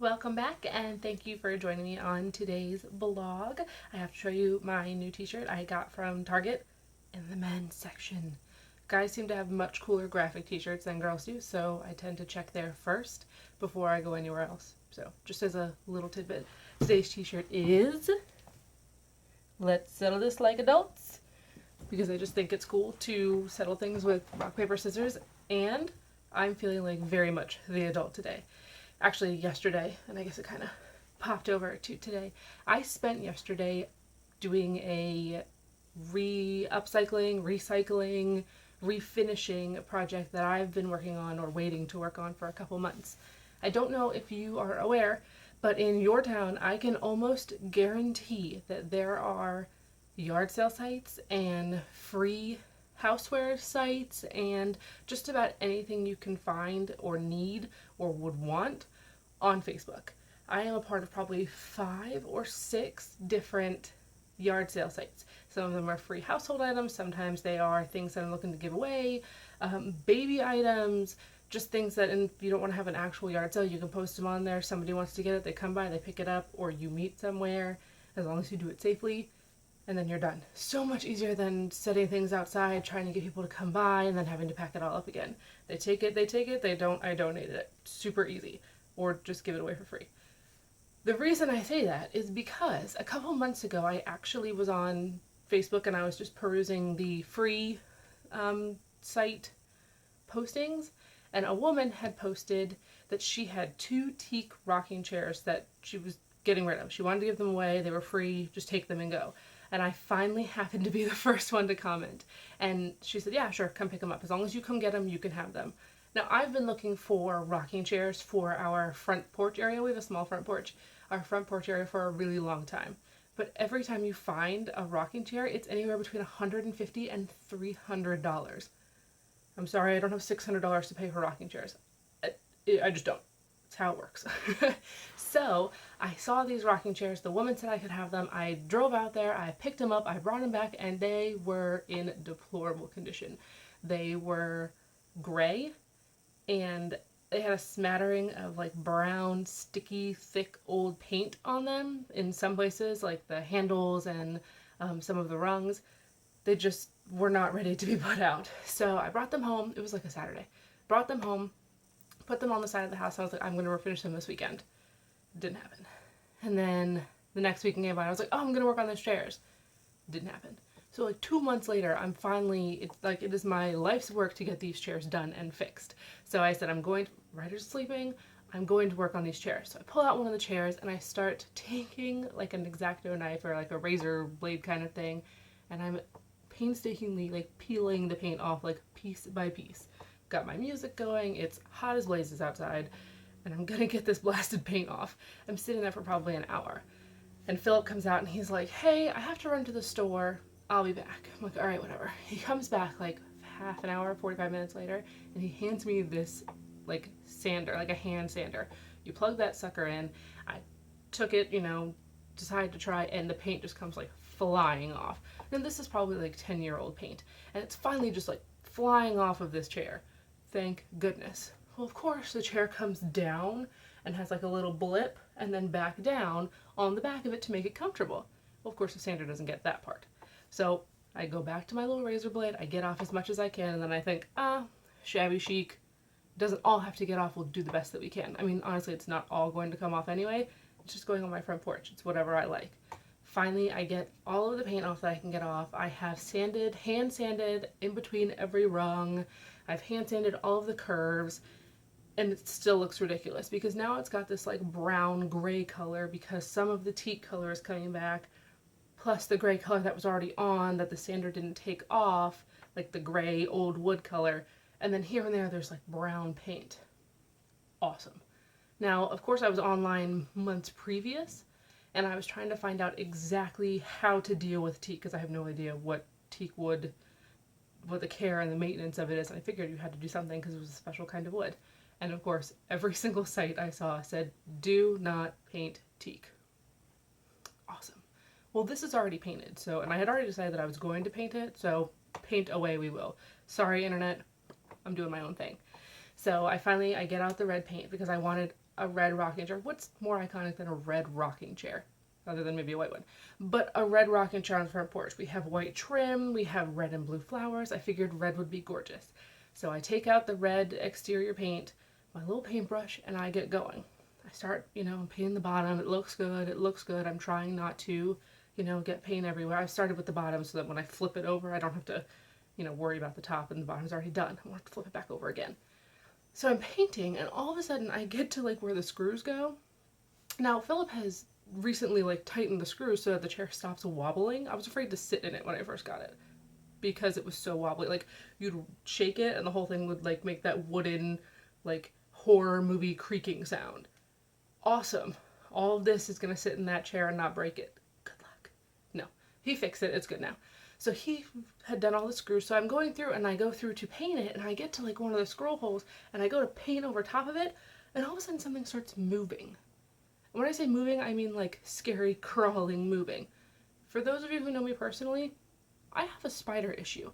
Welcome back and thank you for joining me on today's vlog. I have to show you my new t-shirt I got from Target in the men's section. Guys seem to have much cooler graphic t-shirts than girls do, so I tend to check there first before I go anywhere else. So just as a little tidbit, today's t-shirt is "Let's settle this like adults," because I just think it's cool to settle things with rock, paper, scissors, and I'm feeling like very much the adult today. Actually, yesterday, and I guess it kind of popped over to today, I spent yesterday doing a upcycling, recycling, refinishing project that I've been working on or waiting to work on for a couple months. I don't know if you are aware, but in your town, I can almost guarantee that there are yard sale sites and free houseware sites and just about anything you can find or need or would want on Facebook. I am a part of probably 5 or 6 different yard sale sites. Some of them are free household items, sometimes they are things that I'm looking to give away, baby items, just things that, and if you don't want to have an actual yard sale, you can post them on there. Somebody wants to get it, they come by, they pick it up, or you meet somewhere, as long as you do it safely, and then you're done. So much easier than setting things outside, trying to get people to come by, and then having to pack it all up again. They take it, they don't, I donated it. Super easy. Or just give it away for free. The reason I say that is because a couple months ago I actually was on Facebook and I was just perusing the free site postings, and a woman had posted that she had 2 teak rocking chairs that she was getting rid of. She wanted to give them away, they were free, just take them and go. And I finally happened to be the first one to comment. And she said, yeah, sure, come pick them up. As long as you come get them, you can have them. Now, I've been looking for rocking chairs for our front porch area. We have a small front porch. Our front porch area for a really long time. But every time you find a rocking chair, it's anywhere between $150 and $300. I'm sorry, I don't have $600 to pay for rocking chairs. I just don't. That's how it works. So I saw these rocking chairs. The woman said I could have them. I drove out there. I picked them up. I brought them back, and they were in deplorable condition. They were gray, and they had a smattering of like brown, sticky, thick, old paint on them in some places, like the handles and some of the rungs. They just were not ready to be put out. So I brought them home. It was like a Saturday. Brought them home, put them on the side of the house. I was like, I'm going to refinish them this weekend. Didn't happen. And then the next weekend came by. I was like, oh, I'm going to work on those chairs. Didn't happen. So like 2 months later, I'm finally, it's like it is my life's work to get these chairs done and fixed. So I said, Ryder's sleeping, I'm going to work on these chairs. So I pull out one of the chairs and I start taking like an X-Acto knife or like a razor blade kind of thing, and I'm painstakingly like peeling the paint off like piece by piece. Got my music going, it's hot as blazes outside, and I'm gonna get this blasted paint off. I'm sitting there for probably an hour. And Philip comes out and he's like, hey, I have to run to the store. I'll be back. I'm like, all right, whatever. He comes back like half an hour, 45 minutes later, and he hands me this like sander, like a hand sander. You plug that sucker in. I took it, decided to try, and the paint just comes like flying off. And this is probably like 10-year-old paint. And it's finally just like flying off of this chair. Thank goodness. Well, of course, the chair comes down and has like a little blip and then back down on the back of it to make it comfortable. Well, of course, the sander doesn't get that part. So I go back to my little razor blade, I get off as much as I can, and then I think, shabby chic, doesn't all have to get off, we'll do the best that we can. I mean, honestly, it's not all going to come off anyway, it's just going on my front porch, it's whatever I like. Finally, I get all of the paint off that I can get off. I have hand sanded in between every rung. I've hand sanded all of the curves, and it still looks ridiculous because now it's got this like brown gray color because some of the teak color is coming back, plus the gray color that was already on that the sander didn't take off, like the gray old wood color, and then here and there there's like brown paint. Awesome. Now, of course, I was online months previous, and I was trying to find out exactly how to deal with teak because I have no idea what teak wood, what the care and the maintenance of it is. And I figured you had to do something because it was a special kind of wood. And of course, every single site I saw said, do not paint teak. Awesome. Well, this is already painted, so, and I had already decided that I was going to paint it, so paint away we will. Sorry, internet, I'm doing my own thing. So I get out the red paint because I wanted a red rocking chair. What's more iconic than a red rocking chair? Other than maybe a white one. But a red rocking chair on the front porch. We have white trim, we have red and blue flowers. I figured red would be gorgeous. So I take out the red exterior paint, my little paintbrush, and I get going. I start, painting the bottom. It looks good. I'm trying not to, get paint everywhere. I started with the bottom so that when I flip it over, I don't have to, worry about the top and the bottom's already done. I won't have to flip it back over again. So I'm painting, and all of a sudden I get to like where the screws go. Now, Philip has recently like tightened the screws so that the chair stops wobbling. I was afraid to sit in it when I first got it because it was so wobbly. Like, you'd shake it and the whole thing would like make that wooden like horror movie creaking sound. Awesome. All of this is going to sit in that chair and not break it. Good luck. No, he fixed it. It's good now. So he had done all the screws. So I'm going through and I go through to paint it, and I get to like one of the scroll holes and I go to paint over top of it, and all of a sudden something starts moving. When I say moving, I mean like scary, crawling moving. For those of you who know me personally, I have a spider issue.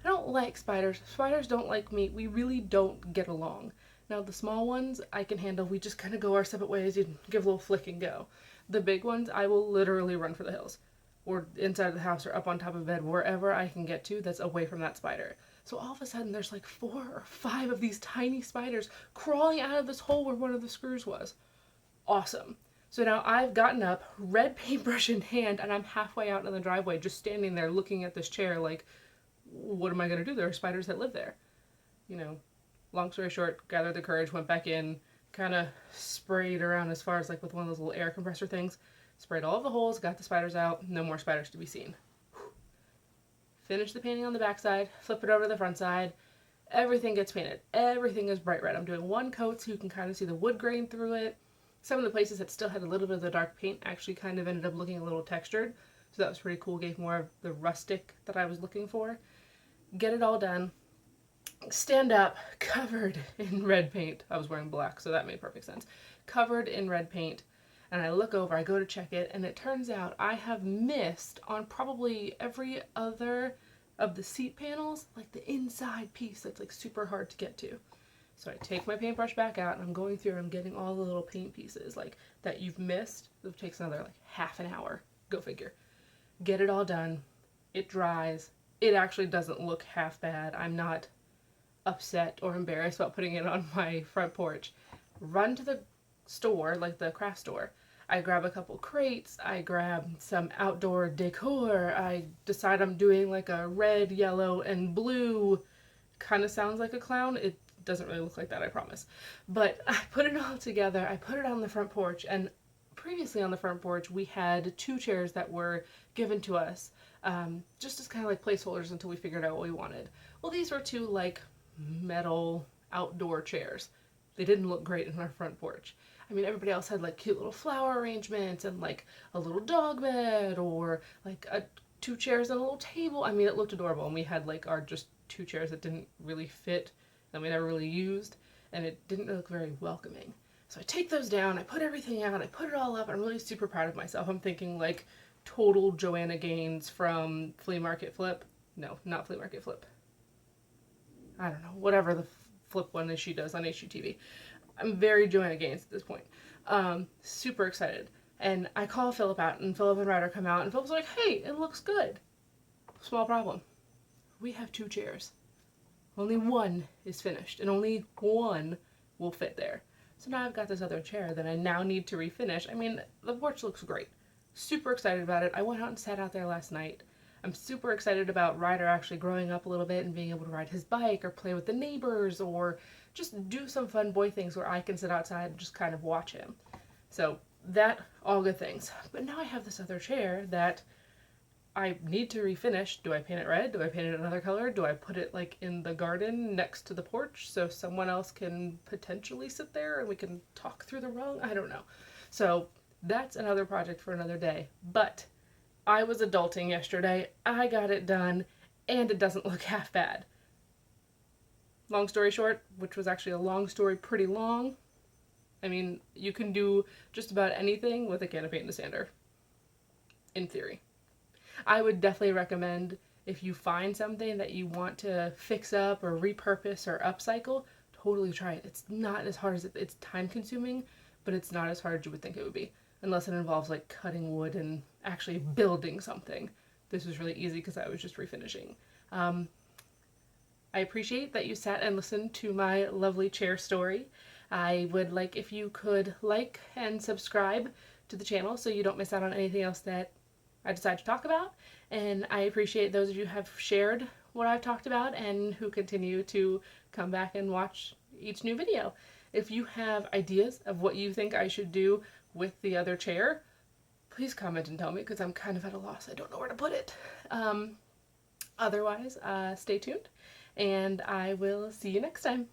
I don't like spiders. Spiders don't like me. We really don't get along. Now, the small ones I can handle. We just kind of go our separate ways. You give a little flick and go. The big ones, I will literally run for the hills. Or inside of the house or up on top of bed, wherever I can get to that's away from that spider. So all of a sudden, there's like 4 or 5 of these tiny spiders crawling out of this hole where one of the screws was. Awesome. So now I've gotten up, red paintbrush in hand, and I'm halfway out in the driveway just standing there looking at this chair like, what am I going to do? There are spiders that live there. Long story short, gathered the courage, went back in, kind of sprayed around as far as like with one of those little air compressor things, sprayed all of the holes, got the spiders out, no more spiders to be seen. Finish the painting on the back side, flip it over to the front side, everything gets painted. Everything is bright red. I'm doing one coat so you can kind of see the wood grain through it. Some of the places that still had a little bit of the dark paint actually kind of ended up looking a little textured, so that was pretty cool, gave more of the rustic that I was looking for. Get it all done. Stand up, covered in red paint. I was wearing black, so that made perfect sense. Covered in red paint, and I look over, I go to check it, and it turns out I have missed on probably every other of the seat panels, like the inside piece that's like super hard to get to. So I take my paintbrush back out, and I'm going through, I'm getting all the little paint pieces like that you've missed. It takes another like half an hour, go figure. Get it all done, it dries. It actually doesn't look half bad. I'm not upset or embarrassed about putting it on my front porch. Run to the store, like the craft store. I grab a couple crates, I grab some outdoor decor, I decide I'm doing like a red, yellow, and blue. Kind of sounds like a clown. It doesn't really look like that, I promise. But I put it all together, I put it on the front porch, and previously on the front porch we had 2 chairs that were given to us just as kind of like placeholders until we figured out what we wanted. Well, these were 2 like metal outdoor chairs. They didn't look great in our front porch. I mean, everybody else had like cute little flower arrangements and like a little dog bed or like 2 chairs and a little table. I mean, it looked adorable, and we had like our just 2 chairs that didn't really fit, that we never really used, and it didn't look very welcoming. So I take those down, I put everything out, I put it all up. I'm really super proud of myself. I'm thinking like total Joanna Gaines from Flea Market Flip. No, not Flea Market Flip. I don't know, whatever the flip one is she does on HGTV. I'm very Joanna Gaines at this point. Super excited. And I call Philip out, and Philip and Ryder come out, and Philip's like, hey, it looks good. Small problem. We have 2 chairs. Only one is finished, and only one will fit there. So now I've got this other chair that I now need to refinish. I mean, the porch looks great. Super excited about it. I went out and sat out there last night. I'm super excited about Ryder actually growing up a little bit and being able to ride his bike or play with the neighbors or just do some fun boy things where I can sit outside and just kind of watch him. So that, all good things. But now I have this other chair that I need to refinish. Do I paint it red? Do I paint it another color? Do I put it like in the garden next to the porch so someone else can potentially sit there and we can talk through the rug? I don't know. So that's another project for another day. But I was adulting yesterday. I got it done, and it doesn't look half bad. Long story short, which was actually a long story, pretty long. I mean, you can do just about anything with a can of paint and a sander. In theory. I would definitely recommend, if you find something that you want to fix up or repurpose or upcycle, totally try it. It's not as hard as it's time consuming, but it's not as hard as you would think it would be, unless it involves like cutting wood and actually building something. This was really easy because I was just refinishing. I appreciate that you sat and listened to my lovely chair story. I would like if you could like and subscribe to the channel so you don't miss out on anything else that I decide to talk about. And I appreciate those of you who have shared what I've talked about and who continue to come back and watch each new video. If you have ideas of what you think I should do with the other chair, please comment and tell me because I'm kind of at a loss. I don't know where to put it. Otherwise, stay tuned and I will see you next time.